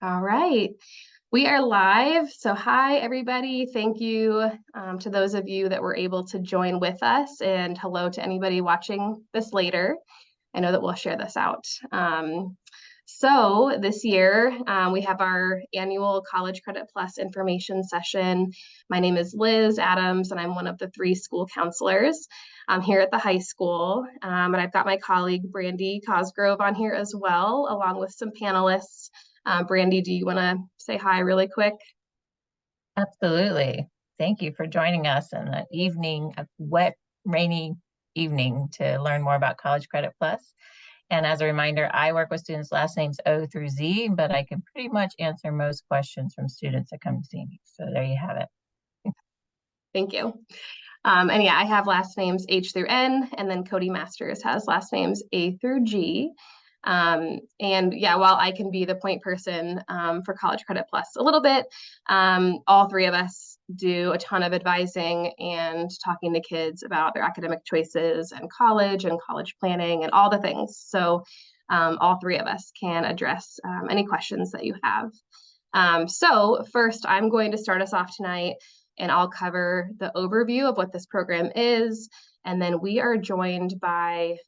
All right, we are live. So hi, everybody. Thank you to those of you that were able to join with us, and hello to anybody watching this later. I know that we'll share this out. So this year, we have our annual College Credit Plus information session. My name is Liz Adams, and I'm one of the 3 school counselors here at the high school. And I've got my colleague, Brandy Cosgrove, on here as well, along with some panelists. Brandy, do you want to say hi really quick? Absolutely. Thank you for joining us on an evening, a wet, rainy evening to learn more about College Credit Plus. And as a reminder, I work with students' last names O through Z, but I can pretty much answer most questions from students that come to see me. So there you have it. Thank you. And yeah, I have last names H through N, and then Cody Masters has last names A through G. And yeah, while I can be the point person for College Credit Plus a little bit, all 3 of us do a ton of advising and talking to kids about their academic choices and college planning and all the things. So all 3 of us can address any questions that you have. So first, I'm going to start us off tonight, and I'll cover the overview of what this program is. And then we are joined by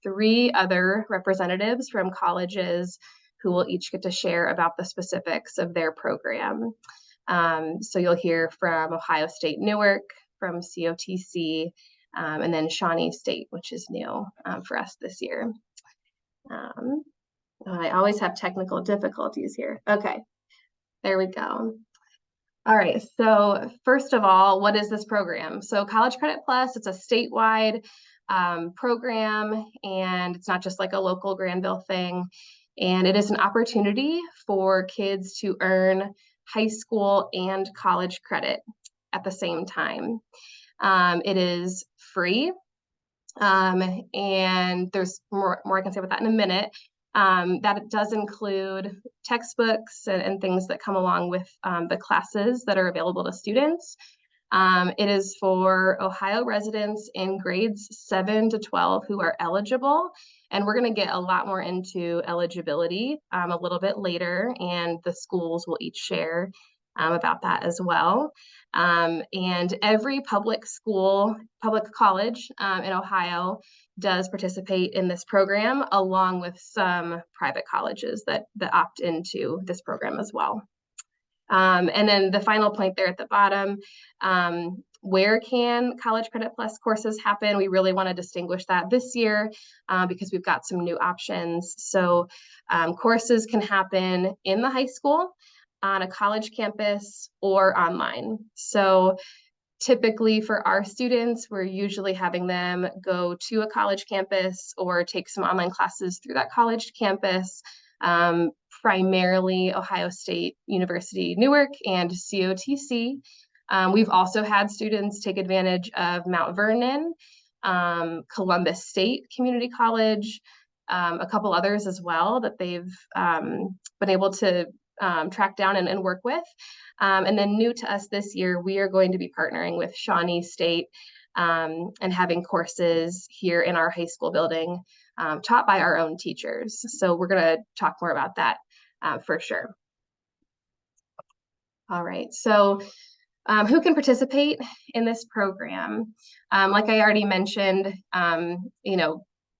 3 other representatives from colleges who will each get to share about the specifics of their program. So you'll hear from Ohio State Newark, from COTC, and then Shawnee State, which is new for us this year. I always have technical difficulties here. Okay, there we go. All right, so first of all, what is this program? So College Credit Plus, it's a statewide program, and it's not just like a local Granville thing. And it is an opportunity for kids to earn high school and college credit at the same time. It is free, and there's more I can say about that in a minute. That it does include textbooks and things that come along with the classes that are available to students. It is for Ohio residents in grades 7 to 12 who are eligible. And we're going to get a lot more into eligibility a little bit later, and the schools will each share about that as well. And every public college in Ohio does participate in this program, along with some private colleges that opt into this program as well. And then the final point there at the bottom, where can College Credit Plus courses happen? We really want to distinguish that this year because we've got some new options. So courses can happen in the high school, on a college campus, or online. So typically for our students, we're usually having them go to a college campus or take some online classes through that college campus, primarily Ohio State University Newark and COTC. We've also had students take advantage of Mount Vernon, Columbus State Community College, a couple others as well that they've been able to track down and work with. And then new to us this year, we are going to be partnering with Shawnee State and having courses here in our high school building taught by our own teachers. So we're going to talk more about that for sure. All right, so who can participate in this program? Like I already mentioned,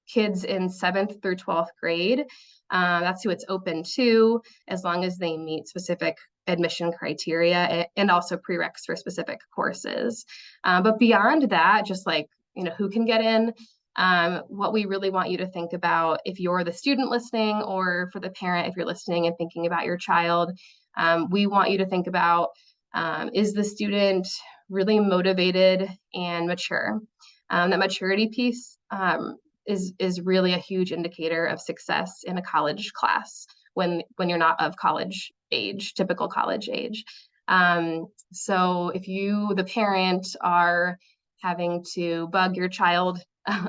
kids in 7th through 12th grade, that's who it's open to, as long as they meet specific admission criteria and also prereqs for specific courses. But beyond that, just like, who can get in, what we really want you to think about, if you're the student listening, or for the parent, if you're listening and thinking about your child, we want you to think about, is the student really motivated and mature? That maturity piece is really a huge indicator of success in a college class when you're not of college age, typical college age. So if you, the parent, are having to bug your child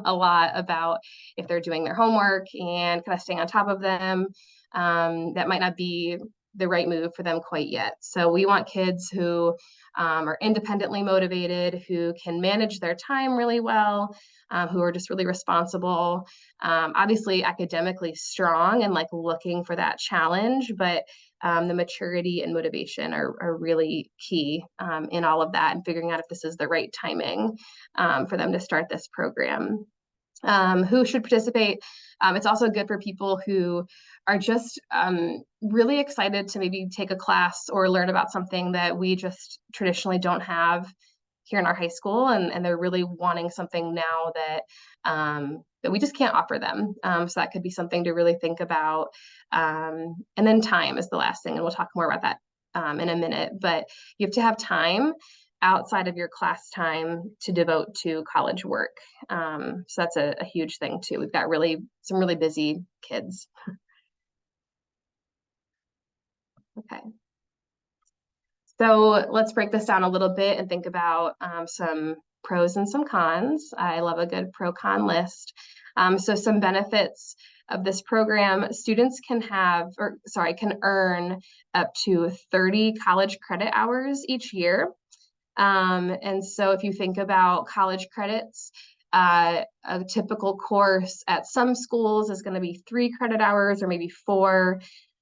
a lot about if they're doing their homework and kind of staying on top of them, that might not be the right move for them quite yet. So we want kids who are independently motivated, who can manage their time really well, who are just really responsible, obviously academically strong and like looking for that challenge, but the maturity and motivation are really key in all of that, and figuring out if this is the right timing for them to start this program. Who should participate? It's also good for people who are just really excited to maybe take a class or learn about something that we just traditionally don't have here in our high school, and they're really wanting something now that we just can't offer them. So that could be something to really think about. And then time is the last thing, and we'll talk more about that in a minute. But you have to have time outside of your class time to devote to college work. So that's a huge thing too. We've got some really busy kids. Okay. So let's break this down a little bit and think about some pros and some cons. I love a good pro-con list. So some benefits of this program: students can earn up to 30 college credit hours each year. And so if you think about college credits, a typical course at some schools is going to be 3 credit hours or maybe 4.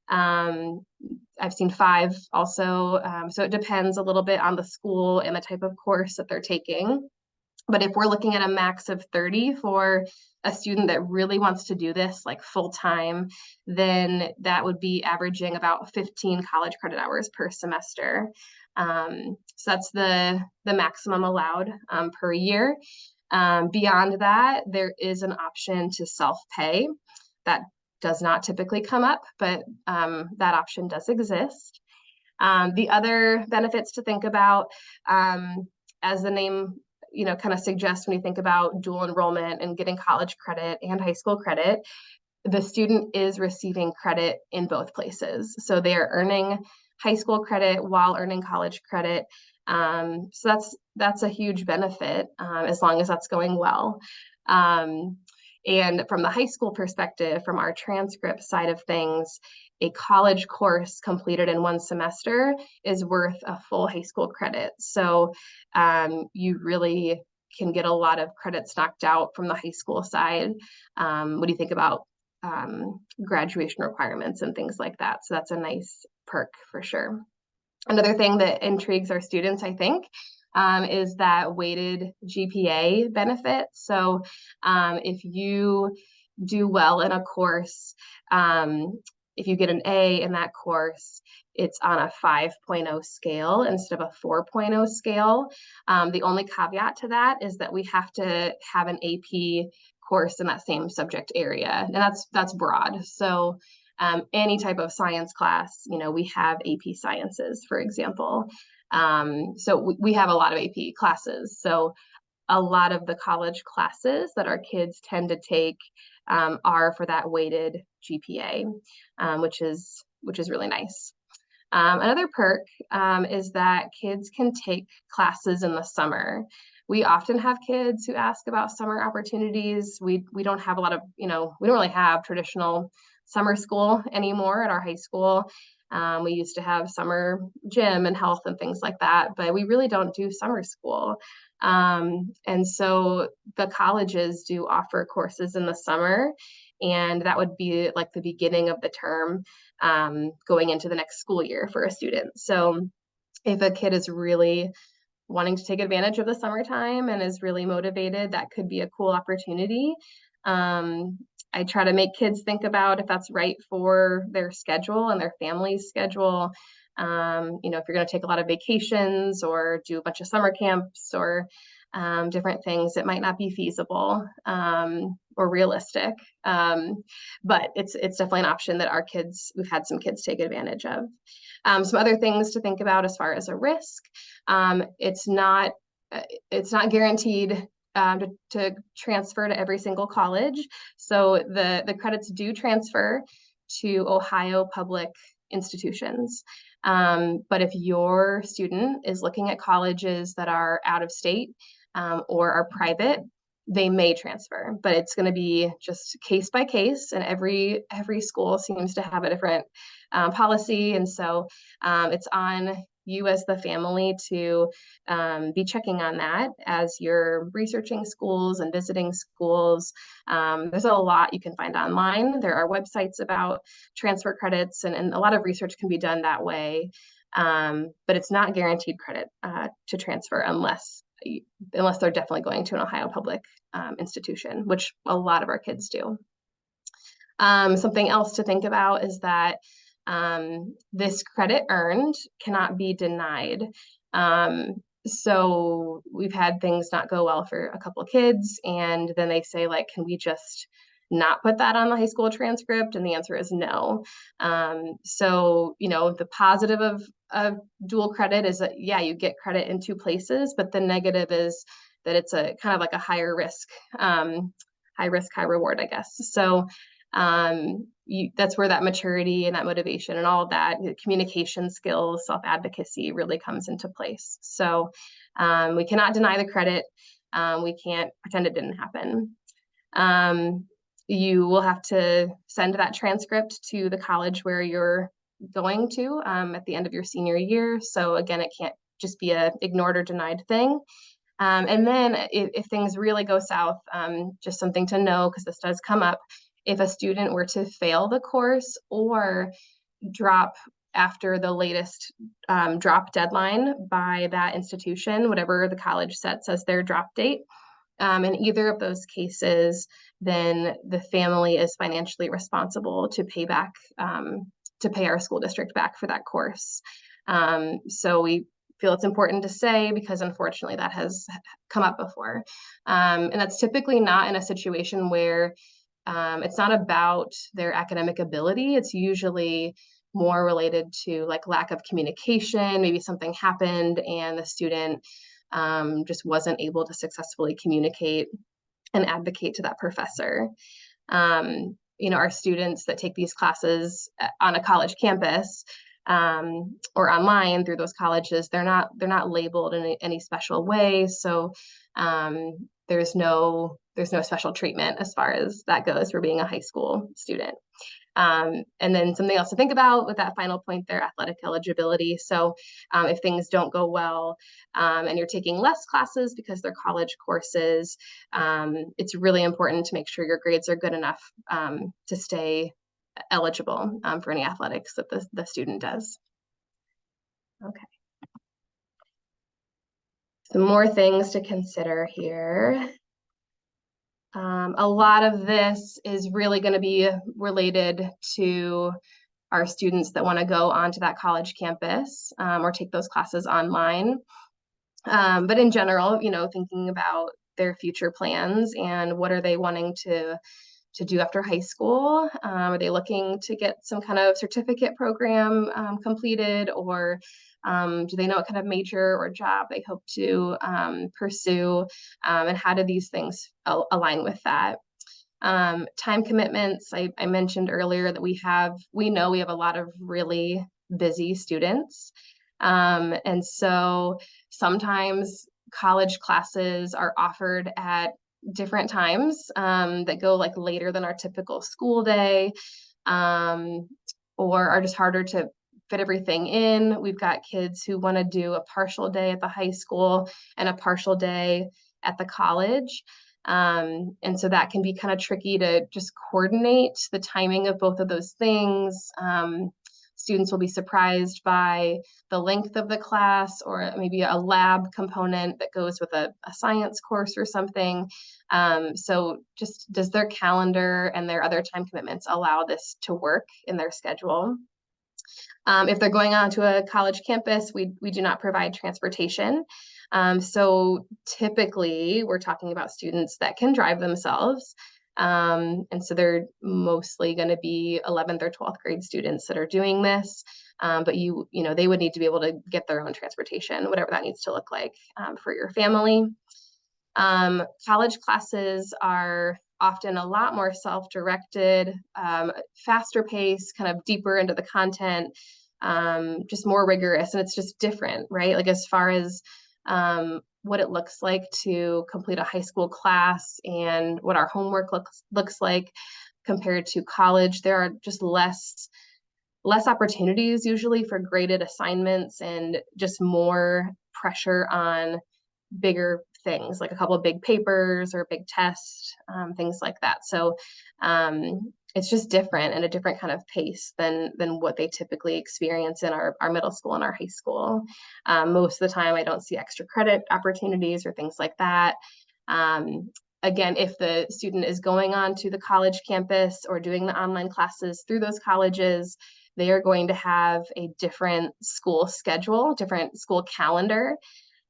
I've seen 5 also. So it depends a little bit on the school and the type of course that they're taking. But if we're looking at a max of 30 for a student that really wants to do this like full time, then that would be averaging about 15 college credit hours per semester. So that's the maximum allowed per year. Beyond that, there is an option to self-pay. That does not typically come up, but that option does exist. The other benefits to think about, as the name kind of suggests, when you think about dual enrollment and getting college credit and high school credit, the student is receiving credit in both places. So they are earning high school credit while earning college credit. So that's a huge benefit as long as that's going well. And from the high school perspective, from our transcript side of things, a college course completed in 1 semester is worth a full high school credit. So you really can get a lot of credits knocked out from the high school side when you think about graduation requirements and things like that. So that's a nice perk for sure. Another thing that intrigues our students, I think, is that weighted GPA benefit. So if you do well in a course, if you get an A in that course, it's on a 5.0 scale instead of a 4.0 scale. The only caveat to that is that we have to have an AP course in that same subject area, and that's broad. So any type of science class, we have AP Sciences, for example. So we have a lot of AP classes. So a lot of the college classes that our kids tend to take are for that weighted GPA, which is really nice. Another perk is that kids can take classes in the summer. We often have kids who ask about summer opportunities. We don't have a lot of, we don't really have traditional summer school anymore at our high school. We used to have summer gym and health and things like that, but we really don't do summer school. And so the colleges do offer courses in the summer, and that would be like the beginning of the term going into the next school year for a student. So if a kid is really wanting to take advantage of the summertime and is really motivated, that could be a cool opportunity. I try to make kids think about if that's right for their schedule and their family's schedule. If you're going to take a lot of vacations or do a bunch of summer camps or different things, it might not be feasible or realistic. But it's definitely an option that we've had some kids take advantage of. Some other things to think about as far as a risk. It's not guaranteed to transfer to every single college. So the credits do transfer to Ohio public institutions. But if your student is looking at colleges that are out of state or are private, they may transfer, but it's going to be just case by case, and every school seems to have a different policy. And so it's on you as the family to be checking on that as you're researching schools and visiting schools. There's a lot you can find online. There are websites about transfer credits, and a lot of research can be done that way. But it's not guaranteed credit to transfer unless they're definitely going to an Ohio public institution, which a lot of our kids do. Something else to think about is that this credit earned cannot be denied. So we've had things not go well for a couple of kids, and then they say, like, can we just not put that on the high school transcript? And the answer is no. So, the positive of dual credit is that, yeah, you get credit in two places, but the negative is that it's a kind of like a higher risk, high risk, high reward, I guess. So that's where that maturity and that motivation and all of that communication skills, self-advocacy really comes into place. So we cannot deny the credit. We can't pretend it didn't happen. You will have to send that transcript to the college where you're going to at the end of your senior year. So again, it can't just be a ignored or denied thing. And then if things really go south, just something to know, because this does come up, if a student were to fail the course or drop after the latest drop deadline by that institution, whatever the college sets as their drop date, in either of those cases, then the family is financially responsible to pay back, to pay our school district back for that course. So we feel it's important to say, because unfortunately that has come up before. And that's typically not in a situation where it's not about their academic ability. It's usually more related to like lack of communication. Maybe something happened and the student just wasn't able to successfully communicate and advocate to that professor. Our students that take these classes on a college campus or online through those colleges, they're not labeled in any special way. So there's no special treatment as far as that goes for being a high school student. And then something else to think about with that final point there, athletic eligibility. So if things don't go well and you're taking less classes because they're college courses, it's really important to make sure your grades are good enough to stay eligible for any athletics that the student does. Okay. Some more things to consider here. A lot of this is really going to be related to our students that want to go onto that college campus or take those classes online. But in general, thinking about their future plans and what are they wanting to do after high school. Are they looking to get some kind of certificate program completed, or do they know what kind of major or job they hope to pursue, and how do these things align with that? Time commitments, I mentioned earlier that we know we have a lot of really busy students. And so sometimes college classes are offered at different times that go like later than our typical school day, or are just harder to fit everything in. We've got kids who want to do a partial day at the high school and a partial day at the college. And so that can be kind of tricky to just coordinate the timing of both of those things. Students will be surprised by the length of the class, or maybe a lab component that goes with a science course or something. So just does their calendar and their other time commitments allow this to work in their schedule? If they're going on to a college campus, we do not provide transportation. So typically we're talking about students that can drive themselves. And so they're mostly going to be 11th or 12th grade students that are doing this. But they would need to be able to get their own transportation, whatever that needs to look like for your family. College classes are often a lot more self-directed, faster pace, kind of deeper into the content, just more rigorous, and it's just different, right? Like as far as what it looks like to complete a high school class and what our homework looks like compared to college, there are just less less opportunities usually for graded assignments and just more pressure on bigger things, like a couple of big papers or big tests, things like that. So it's just different and a different kind of pace than what they typically experience in our middle school and our high school. Most of the time, I don't see extra credit opportunities or things like that. Again, if the student is going on to the college campus or doing the online classes through those colleges, they are going to have a different school schedule, different school calendar,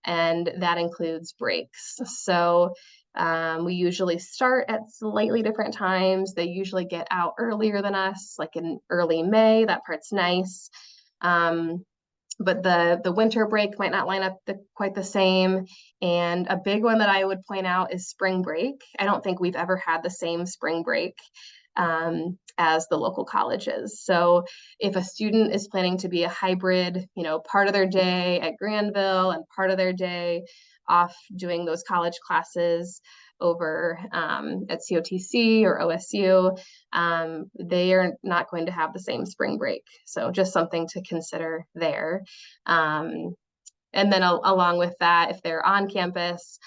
and that includes breaks. So we usually start at slightly different times. They usually get out earlier than us, like in early May. That part's nice. But the winter break might not line up quite the same. And a big one that I would point out is spring break. I don't think we've ever had the same spring break as the local colleges. So if a student is planning to be a hybrid, part of their day at Granville and part of their day off doing those college classes over at COTC or OSU, they are not going to have the same spring break. So just something to consider there. And then along with that, if they're on campus,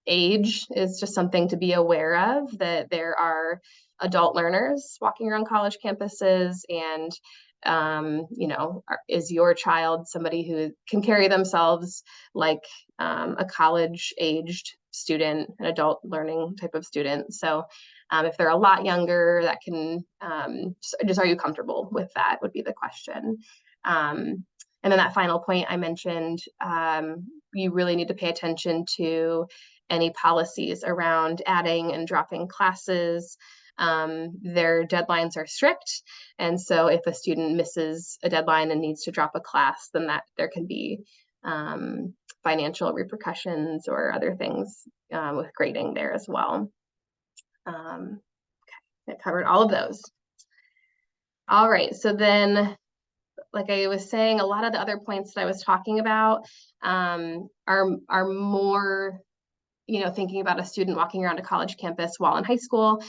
age is just something to be aware of, that there are adult learners walking around college campuses, and is your child somebody who can carry themselves like a college aged student, an adult learning type of student? So if they're a lot younger, that can just, are you comfortable with that, would be the question. And then that final point I mentioned, you really need to pay attention to any policies around adding and dropping classes. Their deadlines are strict. And so if a student misses a deadline and needs to drop a class, then there can be financial repercussions or other things with grading there as well. Okay, I covered all of those. All right, so then, like I was saying, a lot of the other points that I was talking about are more, thinking about a student walking around a college campus while in high school.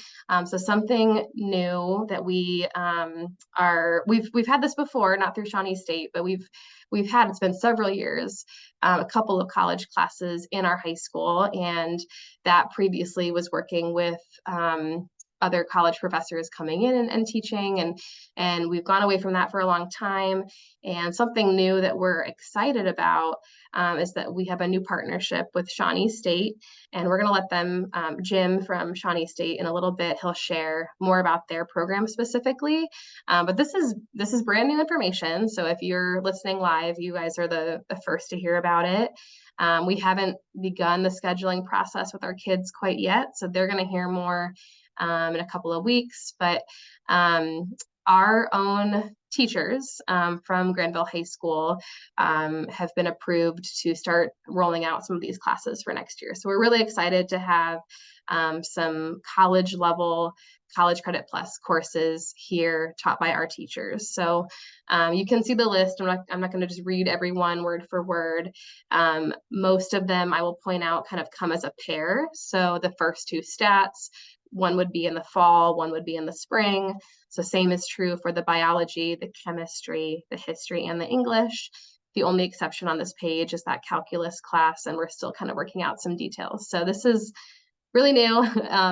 So something new that we've had this before, not through Shawnee State, but it's been several years, a couple of college classes in our high school, and that previously was working with other college professors coming in and teaching, and we've gone away from that for a long time. And something new that we're excited about is that we have a new partnership with Shawnee State, and we're going to let them, Jim from Shawnee State, in a little bit, he'll share more about their program specifically. But this is brand new information, so if you're listening live, you guys are the first to hear about it. We haven't begun the scheduling process with our kids quite yet, so they're going to hear more in a couple of weeks. But our own teachers from Granville High School have been approved to start rolling out some of these classes for next year. So we're really excited to have some college level College Credit Plus courses here taught by our teachers. So you can see the list. I'm not going to just read every one word for word. Most of them, I will point out, kind of come as a pair. So the first two stats, one would be in the fall, one would be in the spring. So same is true for the biology, the chemistry, the history, and the English. The only exception on this page is that calculus class, and we're still kind of working out some details. So this is really new,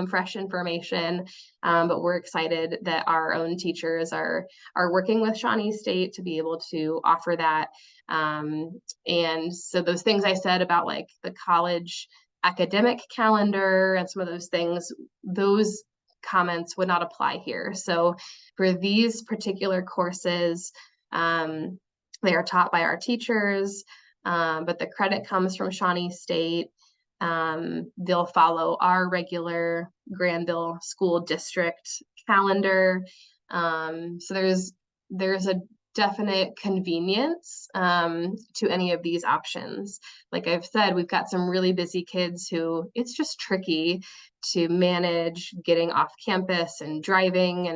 fresh information, but we're excited that our own teachers are working with Shawnee State to be able to offer that. And so those things I said about like the college academic calendar and some of those things, those comments would not apply here. So for these particular courses, they are taught by our teachers, but the credit comes from Shawnee State. They'll follow our regular Granville School District calendar. So there's a definite convenience to any of these options. Like I've said, we've got some really busy kids who it's just tricky to manage getting off campus and driving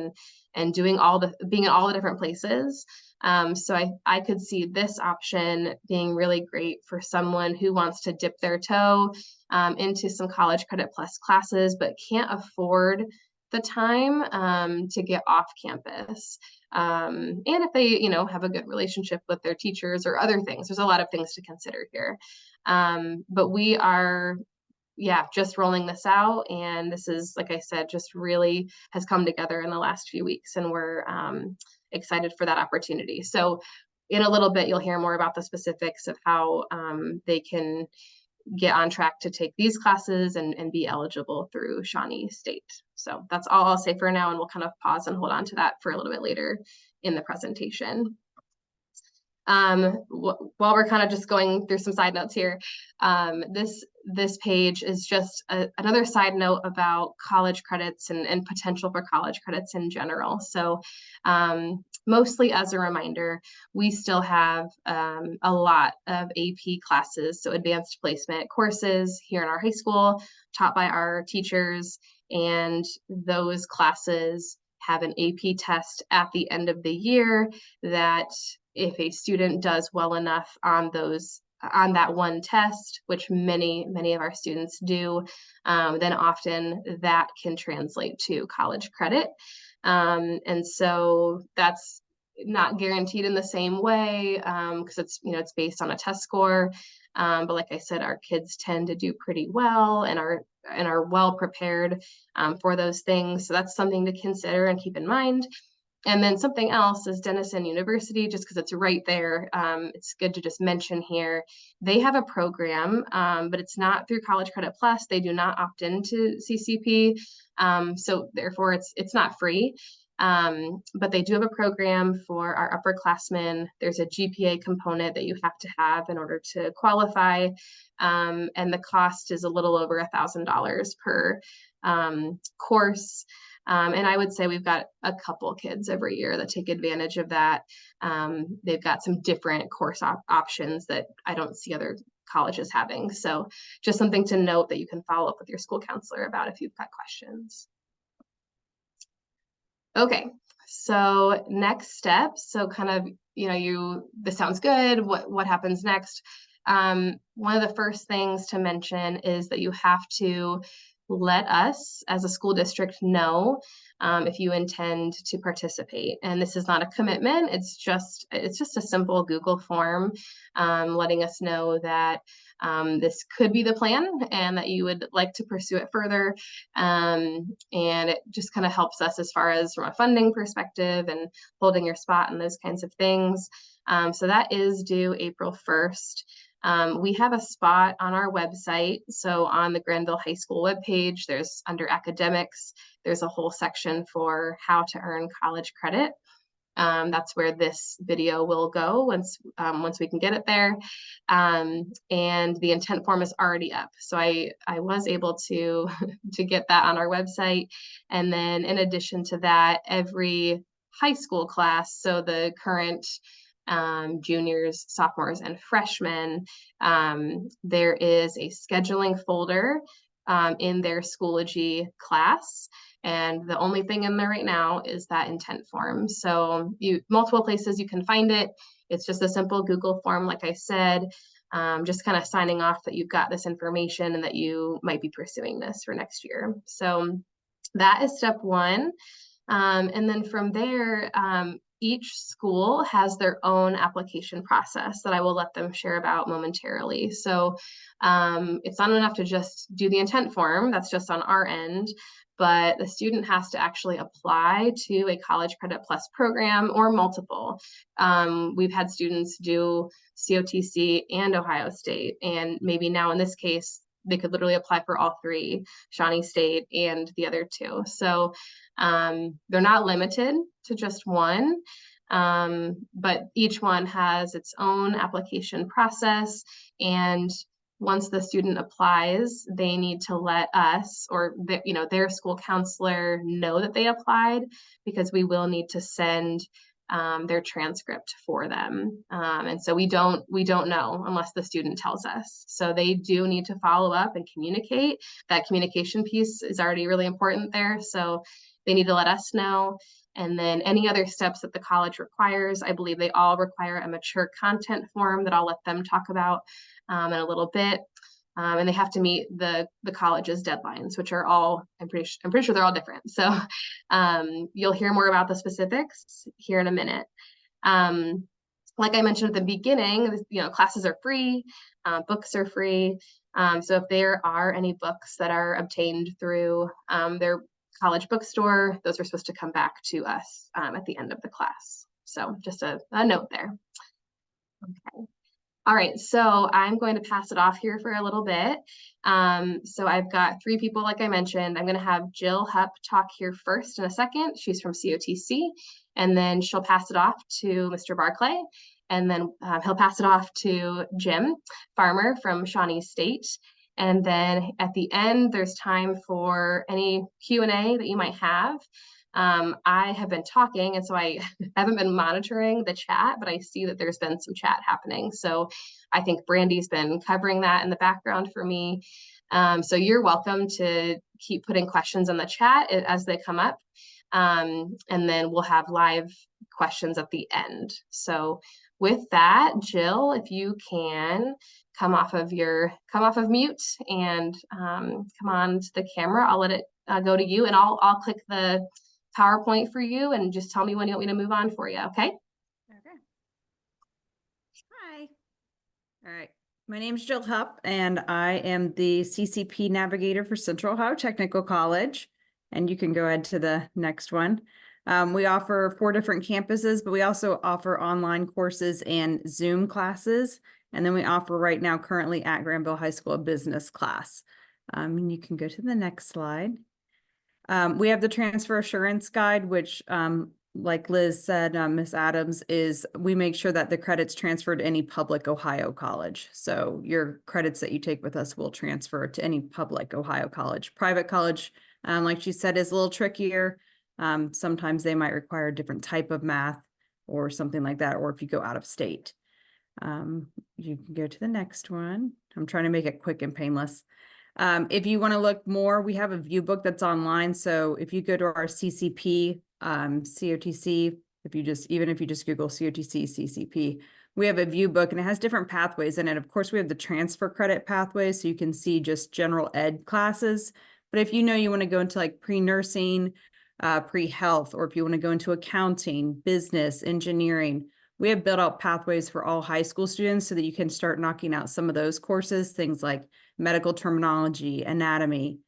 and being in all the different places. So I could see this option being really great for someone who wants to dip their toe into some College Credit Plus classes, but can't afford the time to get off campus. And if they, have a good relationship with their teachers or other things, there's a lot of things to consider here. But we are, just rolling this out. And this is, like I said, just really has come together in the last few weeks, and we're excited for that opportunity. So in a little bit, you'll hear more about the specifics of how they can get on track to take these classes and be eligible through Shawnee State. So that's all I'll say for now, and we'll kind of pause and hold on to that for a little bit later in the presentation. While we're kind of just going through some side notes here, this page is just another side note about college credits and potential for college credits in general. So mostly as a reminder, we still have a lot of AP classes, so advanced placement courses here in our high school taught by our teachers, and those classes have an AP test at the end of the year that if a student does well enough on that one test, which many of our students do, then often that can translate to college credit. And so that's not guaranteed in the same way because it's based on a test score. But like I said, our kids tend to do pretty well and are well prepared for those things. So that's something to consider and keep in mind. And then something else is Denison University, just because it's right there. It's good to just mention here. They have a program, but it's not through College Credit Plus. They do not opt into CCP. So therefore it's not free. But they do have a program for our upperclassmen. There's a GPA component that you have to have in order to qualify. And the cost is a little over $1,000 per course. And I would say we've got a couple kids every year that take advantage of that. They've got some different course options that I don't see other colleges having. So just something to note that you can follow up with your school counselor about if you've got questions. Okay, so next steps. So kind of, this sounds good. What happens next? One of the first things to mention is that you have to let us as a school district know if you intend to participate. And this is not a commitment. It's just a simple Google form letting us know that this could be the plan and that you would like to pursue it further. And it just kind of helps us as far as from a funding perspective and holding your spot and those kinds of things. So that is due April 1st. We have a spot on our website. So on the Granville High School webpage, there's under academics, there's a whole section for how to earn college credit. That's where this video will go once we can get it there. And the intent form is already up. So I was able to get that on our website. And then in addition to that, every high school class, so the current juniors, sophomores, and freshmen, there is a scheduling folder in their Schoology class. And the only thing in there right now is that intent form. So multiple places you can find it. It's just a simple Google form, like I said, just kind of signing off that you've got this information and that you might be pursuing this for next year. So that is step one. And then from there, each school has their own application process that I will let them share about momentarily. So it's not enough to just do the intent form, that's just on our end, but the student has to actually apply to a College Credit Plus program or multiple. We've had students do COTC and Ohio State, and maybe now in this case, they could literally apply for all three, Shawnee State and the other two. So they're not limited to just one, but each one has its own application process. And once the student applies, they need to let us or their school counselor know that they applied, because we will need to send their transcript for them. And so we don't know unless the student tells us. So they do need to follow up and communicate. That communication piece is already really important there. So they need to let us know. And then any other steps that the college requires, I believe they all require a mature content form that I'll let them talk about in a little bit. and they have to meet the college's deadlines, which are all, I'm pretty sure they're all different. So you'll hear more about the specifics here in a minute. Like I mentioned at the beginning, classes are free, books are free. So if there are any books that are obtained through their college bookstore, those are supposed to come back to us at the end of the class. So just a note there. Okay. All right, so I'm going to pass it off here for a little bit. So I've got 3 people, like I mentioned. I'm going to have Jill Hupp talk here first in a second. She's from COTC, and then she'll pass it off to Mr. Barclay, and then he'll pass it off to Jim Farmer from Shawnee State. And then at the end, there's time for any Q&A that you might have. I have been talking, and so I haven't been monitoring the chat, but I see that there's been some chat happening. So I think Brandy's been covering that in the background for me. So you're welcome to keep putting questions in the chat as they come up. And then we'll have live questions at the end. So with that, Jill, if you can come off of mute and come on to the camera, I'll let it go to you, and I'll click the PowerPoint for you and just tell me when you want me to move on for you, okay? Okay. Hi. All right. My name is Jill Hupp, and I am the CCP navigator for Central Ohio Technical College. And you can go ahead to the next one. We offer 4 different campuses, but we also offer online courses and Zoom classes. And then we offer right now currently at Granville High School a business class. And you can go to the next slide. We have the transfer assurance guide, which, like Liz said, Ms. Adams, is we make sure that the credits transfer to any public Ohio college. So your credits that you take with us will transfer to any public Ohio college. Private college, like she said, is a little trickier. Sometimes they might require a different type of math or something like that, or if you go out of state. You can go to the next one. I'm trying to make it quick and painless. If you want to look more, we have a view book that's online. So if you go to our CCP, COTC, even if you just Google COTC, CCP, we have a view book, and it has different pathways in it. Of course, we have the transfer credit pathway, so you can see just general ed classes. But if you want to go into like pre-nursing, pre-health, or if you want to go into accounting, business, engineering, we have built out pathways for all high school students so that you can start knocking out some of those courses, things like medical terminology, anatomy.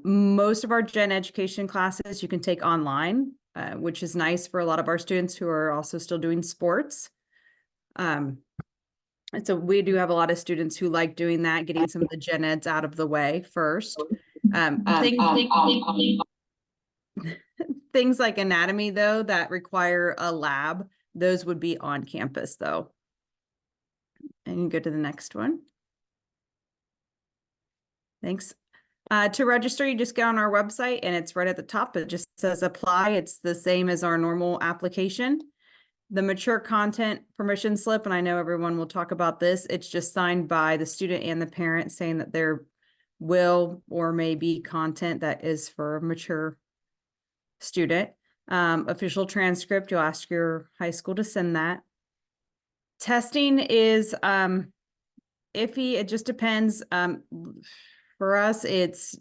Most of our gen education classes you can take online, which is nice for a lot of our students who are also still doing sports. And so we do have a lot of students who like doing that, getting some of the gen eds out of the way first. Things like anatomy, though, that require a lab, those would be on campus, though. And you go to the next one. Thanks. To register, you just get on our website, and it's right at the top. It just says apply. It's the same as our normal application. The mature content permission slip, and I know everyone will talk about this, it's just signed by the student and the parent saying that there will or may be content that is for a mature student. Official transcript, you'll ask your high school to send that. Testing is iffy. It just depends. For us, it's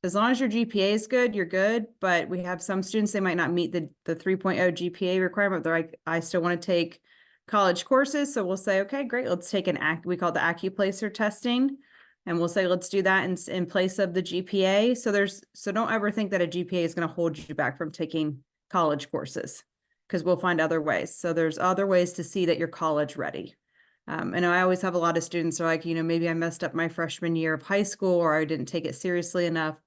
as long as your GPA is good, you're good. But we have some students, they might not meet the 3.0 GPA requirement. They're like, I still want to take college courses. So we'll say, okay, great. Let's take we call it the AccuPlacer testing. And we'll say, let's do that in place of the GPA. So don't ever think that a GPA is going to hold you back from taking college courses, because we'll find other ways. So there's other ways to see that you're college ready. And I always have a lot of students are like, maybe I messed up my freshman year of high school, or I didn't take it seriously enough.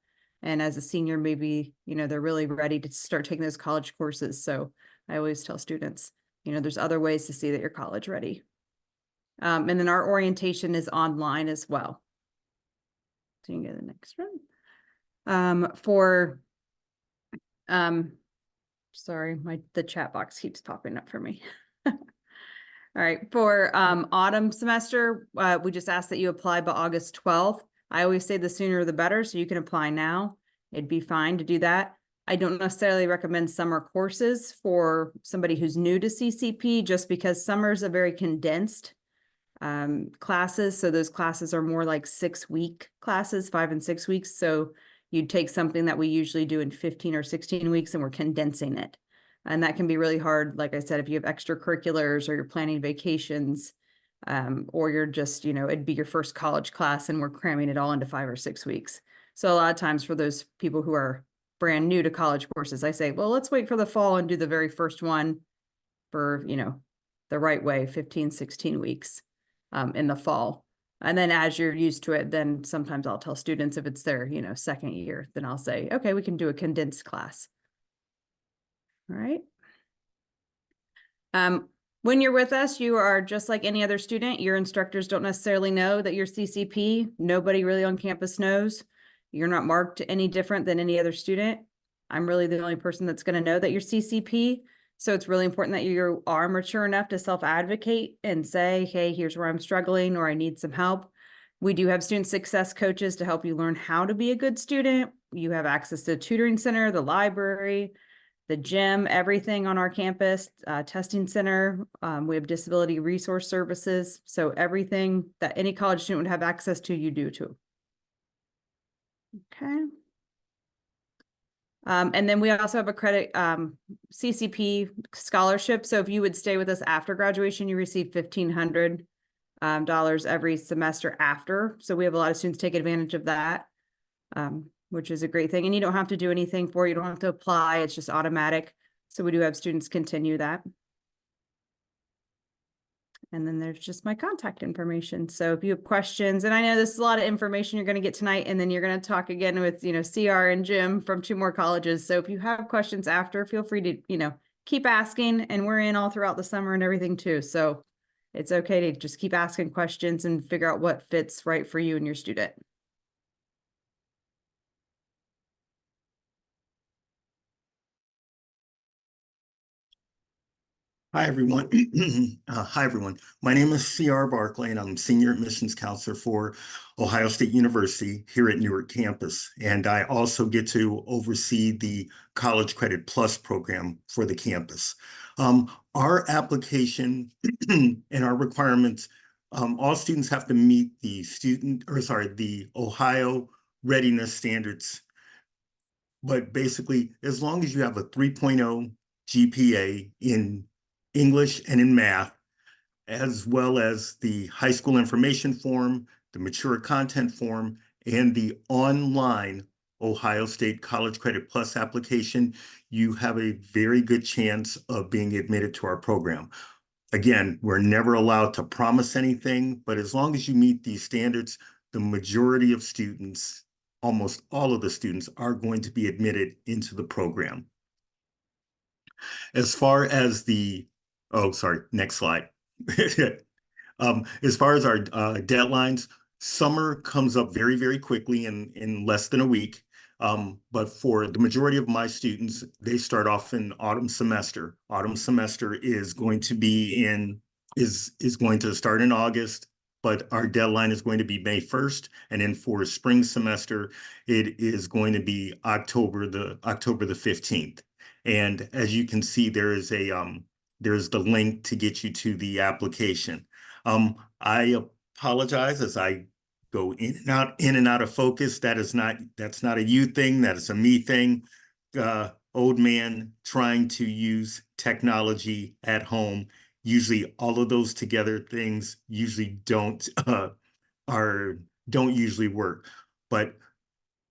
And as a senior, maybe, they're really ready to start taking those college courses. So I always tell students, there's other ways to see that you're college ready. And then our orientation is online as well. So you can go to the next one. Sorry, the chat box keeps popping up for me. All right, for autumn semester, we just ask that you apply by August 12th. I always say the sooner the better, so you can apply now. It'd be fine to do that. I don't necessarily recommend summer courses for somebody who's new to CCP, just because summer is a very condensed classes. So those classes are more like 6-week classes, 5 and 6 weeks. So you'd take something that we usually do in 15 or 16 weeks and we're condensing it. And that can be really hard. Like I said, if you have extracurriculars or you're planning vacations, or you're just, it'd be your first college class and we're cramming it all into 5 or 6 weeks. So a lot of times for those people who are brand new to college courses, I say, well, let's wait for the fall and do the very first one for, the right way, 15, 16 weeks in the fall. And then as you're used to it, then sometimes I'll tell students if it's their, second year, then I'll say, okay, we can do a condensed class. All right. When you're with us, you are just like any other student. Your instructors don't necessarily know that you're CCP. Nobody really on campus knows. You're not marked any different than any other student. I'm really the only person that's going to know that you're CCP. So it's really important that you are mature enough to self-advocate and say, hey, here's where I'm struggling or I need some help. We do have student success coaches to help you learn how to be a good student. You have access to the tutoring center, the library, the gym, everything on our campus, testing center. We have disability resource services. So everything that any college student would have access to, you do too. Okay. And then we also have a credit CCP scholarship. So if you would stay with us after graduation, you receive $1,500 every semester after. So we have a lot of students take advantage of that, which is a great thing. And you don't have to do anything for it. You don't have to apply. It's just automatic. So we do have students continue that. And then there's just my contact information. So if you have questions, and I know this is a lot of information you're going to get tonight, and then you're going to talk again with, CR and Jim from 2 more colleges. So if you have questions after, feel free to, keep asking, and we're in all throughout the summer and everything too. So it's okay to just keep asking questions and figure out what fits right for you and your student. Hi, everyone. Hi, everyone. My name is C.R. Barclay, and I'm Senior Admissions Counselor for Ohio State University here at Newark campus. And I also get to oversee the College Credit Plus program for the campus. Our application and our requirements, all students have to meet the Ohio Readiness Standards. But basically, as long as you have a 3.0 GPA in English and in math, as well as the high school information form, the mature content form, and the online Ohio State College Credit Plus application, you have a very good chance of being admitted to our program. Again, we're never allowed to promise anything, but as long as you meet these standards, the majority of students, almost all of the students, are going to be admitted into the program. As far as next slide. As far as our deadlines, summer comes up very, very quickly in less than a week. But for the majority of my students, they start off in autumn semester. Autumn semester is going to start in August, but our deadline is going to be May 1st. And then for spring semester, it is going to be October the 15th. And as you can see, there's the link to get you to the application. I apologize as I go in and out of focus. That's not a you thing. That is a me thing. Old man trying to use technology at home. Usually, all of those together things usually don't usually work. But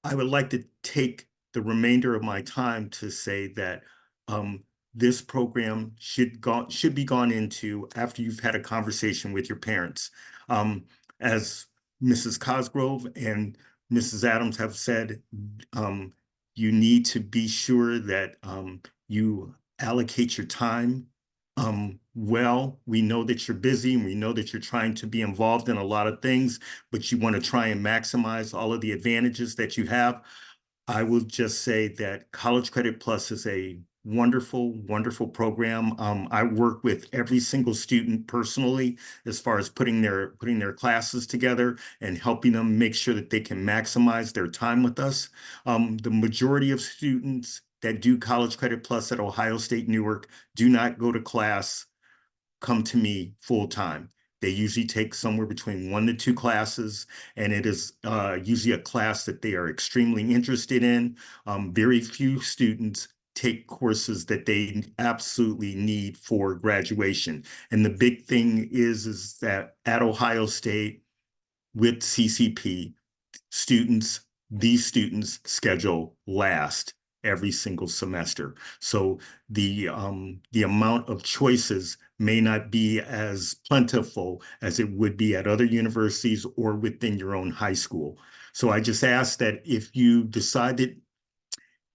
I would like to take the remainder of my time to say that this program should be gone into after you've had a conversation with your parents. As Mrs. Cosgrove and Mrs. Adams have said, you need to be sure that you allocate your time well. We know that you're busy and we know that you're trying to be involved in a lot of things, but you want to try and maximize all of the advantages that you have. I will just say that College Credit Plus is a wonderful, wonderful program. I work with every single student personally as far as putting their classes together and helping them make sure that they can maximize their time with us. The majority of students that do College Credit Plus at Ohio State Newark do not go to class, come to me full time. They usually take somewhere between 1 to 2 classes, and it is usually a class that they are extremely interested in. Very few students take courses that they absolutely need for graduation. And the big thing is that at Ohio State with CCP, these students schedule last every single semester. So the amount of choices may not be as plentiful as it would be at other universities or within your own high school. So I just ask that if you decided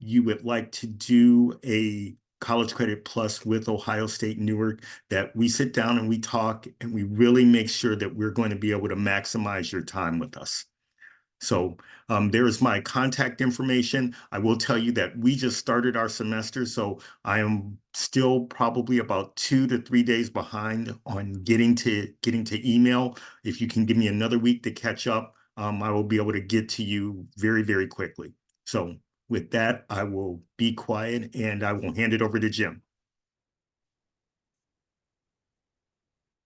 you would like to do a College Credit Plus with Ohio State Newark, that we sit down and we talk and we really make sure that we're going to be able to maximize your time with us. So there is my contact information. I will tell you that we just started our semester, so I am still probably about 2 to 3 days behind on getting to email. If you can give me another week to catch up, I will be able to get to you very, very quickly. So with that, I will be quiet and I will hand it over to Jim.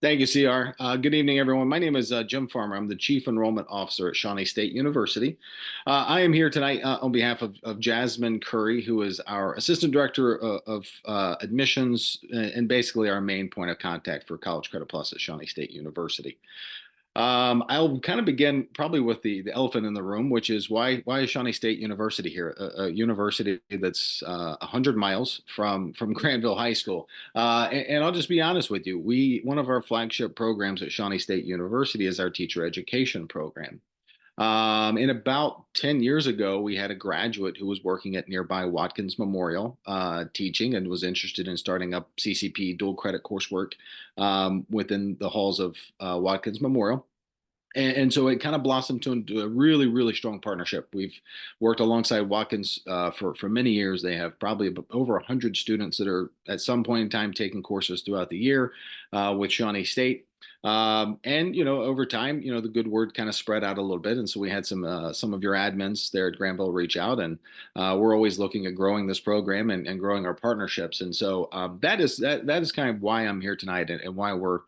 Thank you, CR. Good evening, everyone. My name is Jim Farmer. I'm the Chief Enrollment Officer at Shawnee State University. I am here tonight on behalf of Jasmine Curry, who is our Assistant Director of Admissions and basically our main point of contact for College Credit Plus at Shawnee State University. I'll kind of begin probably with the elephant in the room, which is why is Shawnee State University here, a university that's 100 miles from Granville High School. And I'll just be honest with you, one of our flagship programs at Shawnee State University is our teacher education program. And about 10 years ago, we had a graduate who was working at nearby Watkins Memorial teaching and was interested in starting up CCP dual credit coursework within the halls of Watkins Memorial. And so it kind of blossomed into a really, really strong partnership. We've worked alongside Watkins for many years. They have probably over 100 students that are at some point in time taking courses throughout the year with Shawnee State. And over time, the good word kind of spread out a little bit, and so we had some of your admins there at Granville reach out, and we're always looking at growing this program and growing our partnerships. And so that is kind of why I'm here tonight and why we're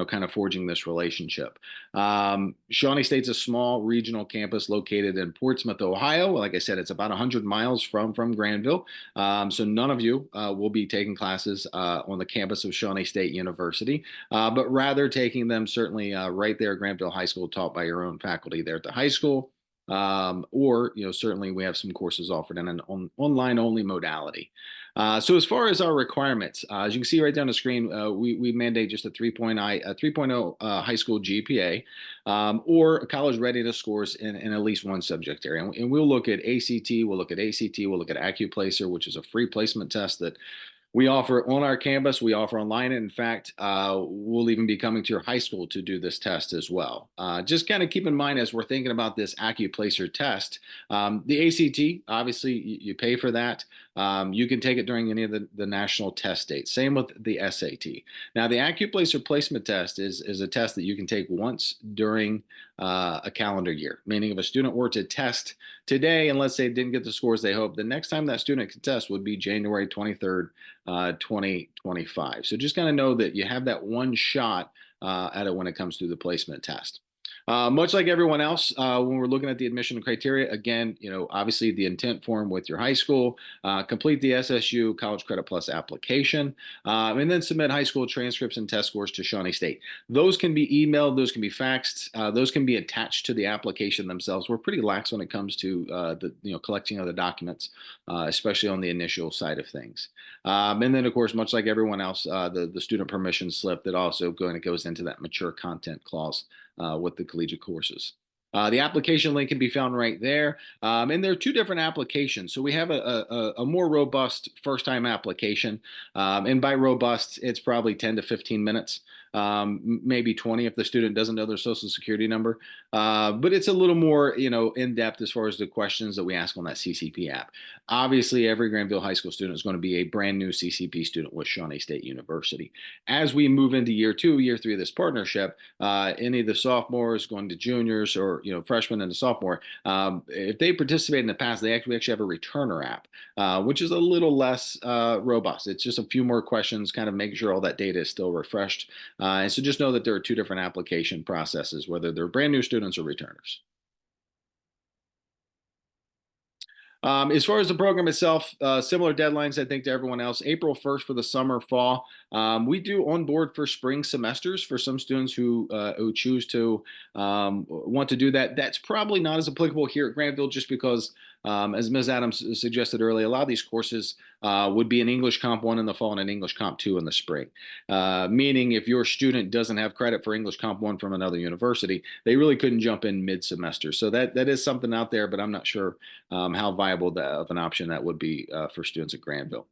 kind of forging this relationship. Shawnee State's a small regional campus located in Portsmouth, Ohio. Like I said, it's about 100 miles from Granville. So none of you will be taking classes on the campus of Shawnee State University, but rather taking them certainly right there at Granville High School, taught by your own faculty there at the high school. Or certainly we have some courses offered in an online only modality. So as far as our requirements, as you can see right down the screen, we mandate just a 3.0 high school GPA or a college readiness scores in at least one subject area. And we'll look at ACT, we'll look at AccuPlacer, which is a free placement test that we offer on our campus. We offer online. In fact, we'll even be coming to your high school to do this test as well. Just kind of keep in mind as we're thinking about this AccuPlacer test, the ACT, obviously you pay for that. You can take it during any of the national test dates. Same with the SAT. Now, the AccuPlacer placement test is a test that you can take once during a calendar year, meaning if a student were to test today and let's say didn't get the scores they hope, the next time that student can test would be January 23rd, 2025. So just kind of know that you have that one shot at it when it comes to the placement test. Much like everyone else, when we're looking at the admission criteria, again, obviously the intent form with your high school, complete the SSU College Credit Plus application, and then submit high school transcripts and test scores to Shawnee State. Those can be emailed, those can be faxed, those can be attached to the application themselves. We're pretty lax when it comes to the collecting of the documents, especially on the initial side of things. And then, of course, much like everyone else, the student permission slip that also goes into that mature content clause with the collegiate courses. The application link can be found right there. And there are two different applications. So we have a more robust first-time application. And by robust, it's probably 10 to 15 minutes, maybe 20 if the student doesn't know their social security number. But it's a little more, in-depth as far as the questions that we ask on that CCP app. Obviously, every Granville High School student is going to be a brand new CCP student with Shawnee State University. As we move into year 2, year 3 of this partnership, any of the sophomores going to juniors or freshmen and a sophomore, if they participate in the past, we actually have a returner app, which is a little less robust. It's just a few more questions, kind of making sure all that data is still refreshed And so just know that there are two different application processes, whether they're brand new students or returners. As far as the program itself, similar deadlines, I think, to everyone else. April 1st for the summer, fall. We do onboard for spring semesters for some students who choose to want to do that. That's probably not as applicable here at Granville, just because, as Ms. Adams suggested earlier, a lot of these courses would be an English Comp 1 in the fall and an English Comp 2 in the spring. Meaning if your student doesn't have credit for English Comp 1 from another university, they really couldn't jump in mid-semester. So that is something out there, but I'm not sure how viable of an option that would be for students at Granville.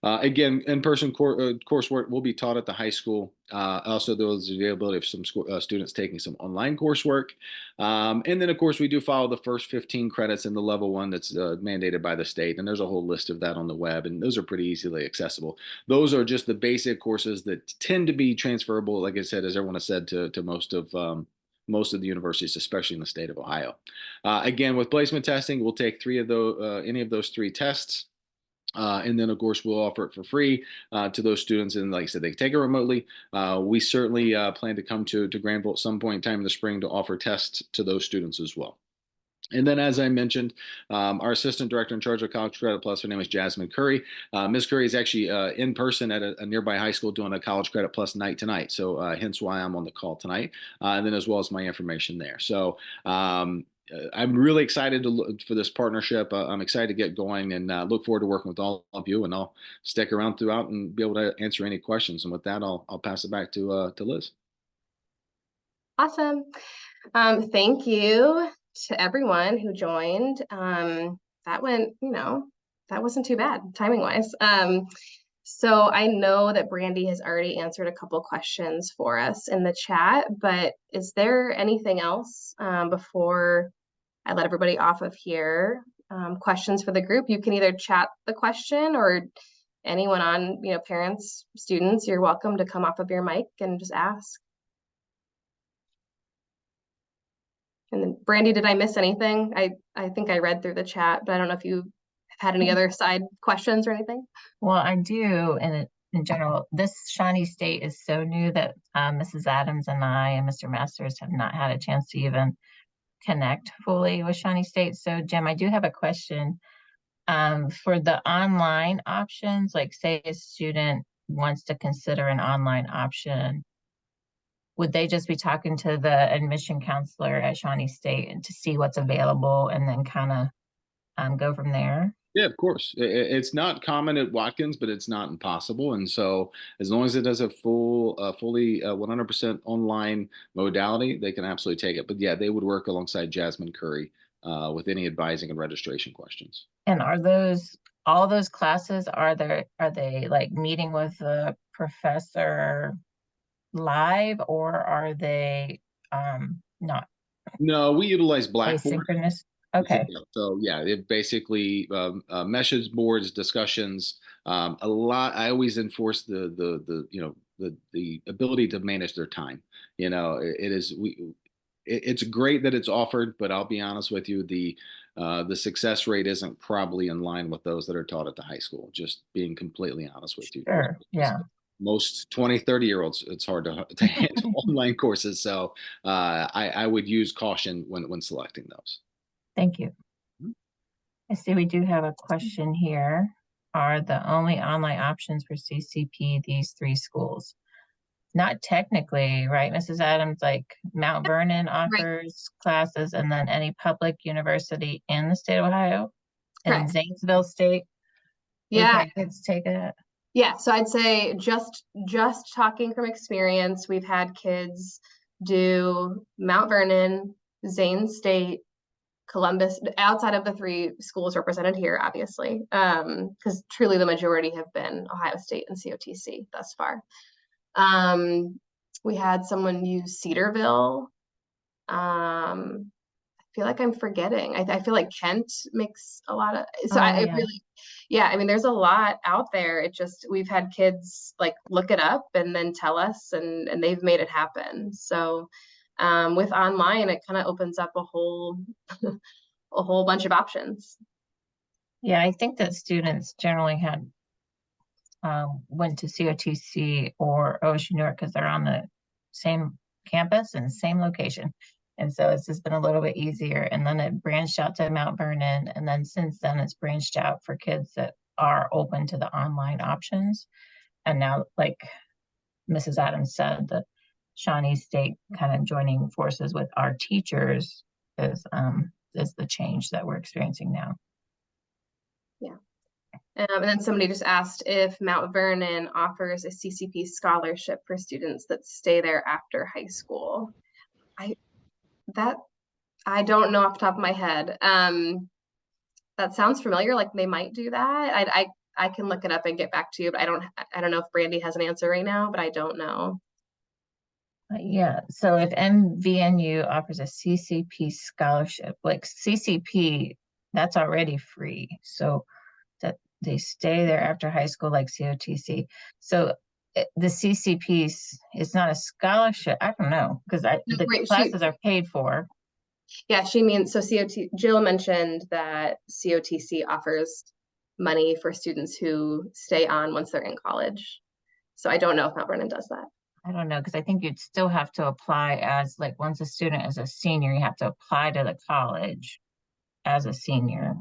Again, in-person coursework will be taught at the high school. Also, there is the availability of some students taking some online coursework. And then, of course, we do follow the first 15 credits in the level 1 that's mandated by the state. And there's a whole list of that on the web, and those are pretty easily accessible. Those are just the basic courses that tend to be transferable, like I said, as everyone has said, to most of the universities, especially in the state of Ohio. Again, with placement testing, we'll take any of those 3 tests. And then, of course, we'll offer it for free to those students. And like I said, they can take it remotely. We certainly plan to come to Granville at some point in time in the spring to offer tests to those students as well. And then, as I mentioned, our assistant director in charge of College Credit Plus, her name is Jasmine Curry. Ms. Curry is actually in person at a nearby high school doing a College Credit Plus night tonight. So hence why I'm on the call tonight, and then as well as my information there. So I'm really excited for this partnership. I'm excited to get going, and look forward to working with all of you. And I'll stick around throughout and be able to answer any questions. And with that, I'll pass it back to Liz. Awesome. Thank you to everyone who joined. That went, that wasn't too bad timing wise. So I know that Brandy has already answered a couple questions for us in the chat, but is there anything else before I let everybody off of here? Questions for the group? You can either chat the question, or anyone on, parents, students, you're welcome to come off of your mic and just ask. And then Brandy, did I miss anything? I think I read through the chat, but I don't know if you had any other side questions or anything. Well, I do. And in general, this Shawnee State is so new that Mrs. Adams and I and Mr. Masters have not had a chance to even connect fully with Shawnee State. So Jim, I do have a question for the online options. Like, say a student wants to consider an online option, would they just be talking to the admission counselor at Shawnee State and to see what's available and then kind of go from there? Yeah, of course. It's not common at Watkins, but it's not impossible. And so as long as it does a fully 100% online modality, they can absolutely take it. But yeah, they would work alongside Jasmine Curry with any advising and registration questions. And are all those classes, are they like meeting with the professor live, or are they not? No, we utilize Blackboard. Asynchronous. Okay. So yeah, it basically message boards, discussions. A lot. I always enforce the ability to manage their time. It's great that it's offered, but I'll be honest with you, the success rate isn't probably in line with those that are taught at the high school. Just being completely honest with you. Sure. Yeah. Most 20, 30-year-olds, it's hard to handle online courses. So I would use caution when selecting those. Thank you. I see we do have a question here. Are the only online options for CCP these 3 schools? Not technically, right, Mrs. Adams? Like Mount Vernon offers classes, and then any public university in the state of Ohio, and Zanesville State. Yeah, kids take it. Yeah, so I'd say just talking from experience, we've had kids do Mount Vernon, Zane State, Columbus, outside of the 3 schools represented here, obviously, because truly the majority have been Ohio State and COTC thus far. We had someone use Cedarville. I feel like I'm forgetting. I feel like Kent makes a lot of, so I mean, there's a lot out there. It just, we've had kids like look it up and then tell us, and they've made it happen. So with online, it kind of opens up a whole bunch of options. Yeah, I think that students generally had went to COTC or OSU Newark because they're on the same campus and same location. And so it's just been a little bit easier. And then it branched out to Mount Vernon. And then since then it's branched out for kids that are open to the online options. And now, like Mrs. Adams said, the Shawnee State kind of joining forces with our teachers is the change that we're experiencing now. And then somebody just asked if Mount Vernon offers a CCP scholarship for students that stay there after high school. I don't know off the top of my head. That sounds familiar, like they might do that. I can look it up and get back to you, but I don't know if Brandy has an answer right now, but I don't know. Yeah, so if MVNU offers a CCP scholarship, like CCP, that's already free. So that they stay there after high school, like COTC. So the CCP is not a scholarship. I don't know, because the Right, classes are paid for. Yeah, she means, so Jill mentioned that COTC offers money for students who stay on once they're in college. So I don't know if Mount Vernon does that. I don't know, because I think you'd still have to apply as, like, once a student is a senior, you have to apply to the college as a senior.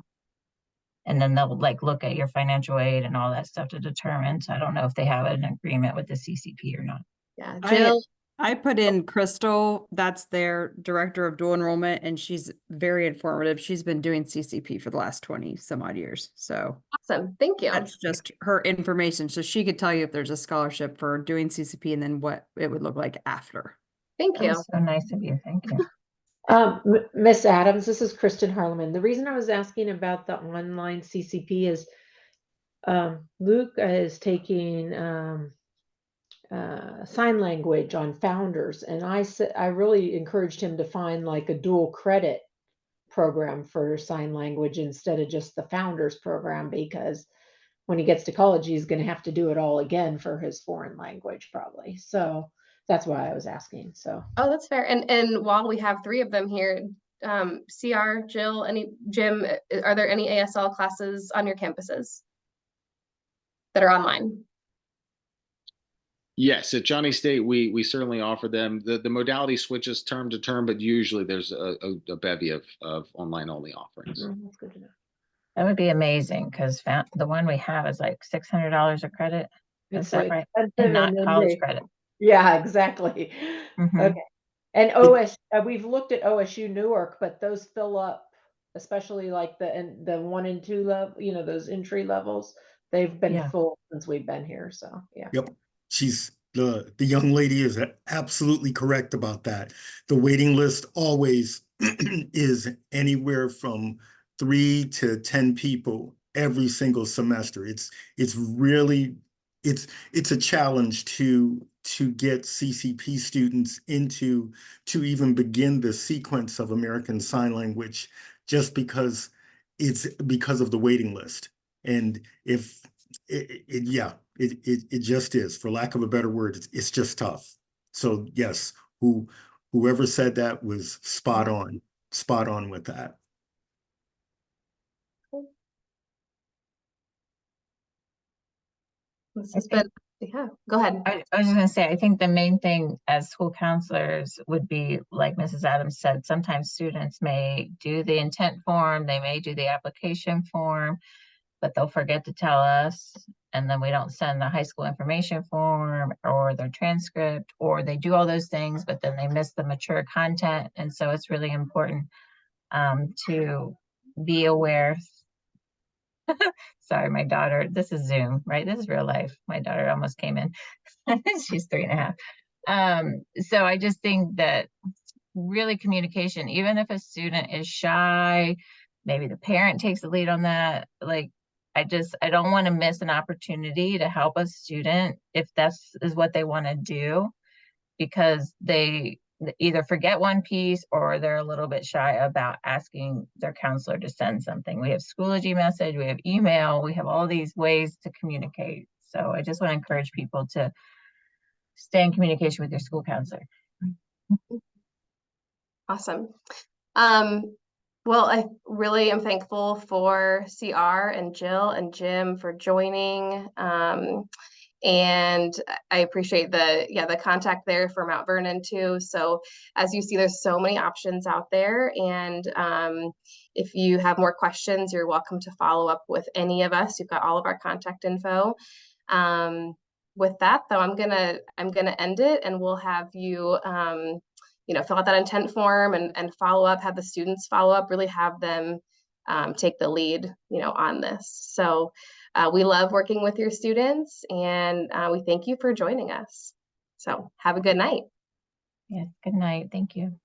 And then they'll like look at your financial aid and all that stuff to determine. So I don't know if they have an agreement with the CCP or not. Yeah, Jill. I put in Crystal, that's their director of dual enrollment, and she's very informative. She's been doing CCP for the last 20 some odd years. So Awesome, thank you. that's just her information. So she could tell you if there's a scholarship for doing CCP and then what it would look like after. Thank That you. was so nice of you. Thank you. Miss Adams, this is Kristen Harleman. The reason I was asking about the online CCP is Luke is taking sign language on Founders, and I really encouraged him to find like a dual credit program for sign language instead of just the Founders program, because when he gets to college, he's going to have to do it all again for his foreign language probably. So that's why I was asking. So. Oh, that's fair. And while we have three of them here, CR, Jill, Jim, are there any ASL classes on your campuses that are online? Yes, at Johnny State, we certainly offer them. The modality switches term to term, but usually there's a bevy of online only offerings. That's good to know. That would be amazing, because the one we have is like $600 a credit. Is It's that so right? expensive, And not then college credit. Yeah, exactly. Mhm. Okay. And we've looked at OSU Newark, but those fill up, especially like the 1 and 2 level, those entry levels. They've been Yeah. full since we've been here. So yeah. Yep. The young lady is absolutely correct about that. The waiting list always is anywhere from 3 to 10 people every single semester. It's really a challenge to get CCP students to even begin the sequence of American Sign Language, just because of the waiting list. And if it just is, for lack of a better word, it's just tough. So yes, whoever said that was spot on with that. This has been, yeah, go ahead. I was just gonna say, I think the main thing as school counselors would be, like Mrs. Adams said, sometimes students may do the intent form, they may do the application form, but they'll forget to tell us, and then we don't send the high school information form or their transcript, or they do all those things, but then they miss the mature content. And so it's really important to be aware. Sorry, my daughter, this is Zoom, right? This is real life. My daughter almost came in. She's 3.5. So I just think that really communication, even if a student is shy, maybe the parent takes the lead on that. Like, I don't want to miss an opportunity to help a student if that's is what they want to do, because they either forget one piece or they're a little bit shy about asking their counselor to send something. We have Schoology message, we have email, we have all these ways to communicate. So I just want to encourage people to stay in communication with their school counselor. Awesome. Well, I really am thankful for CR and Jill and Jim for joining. And I appreciate the contact there for Mount Vernon too. So as you see, there's so many options out there. And if you have more questions, you're welcome to follow up with any of us. You've got all of our contact info. With that though, I'm gonna end it, and we'll have you fill out that intent form and follow up, have the students follow up, really have them take the lead, on this. So we love working with your students, and we thank you for joining us. So have a good night. Yes, good night. Thank you.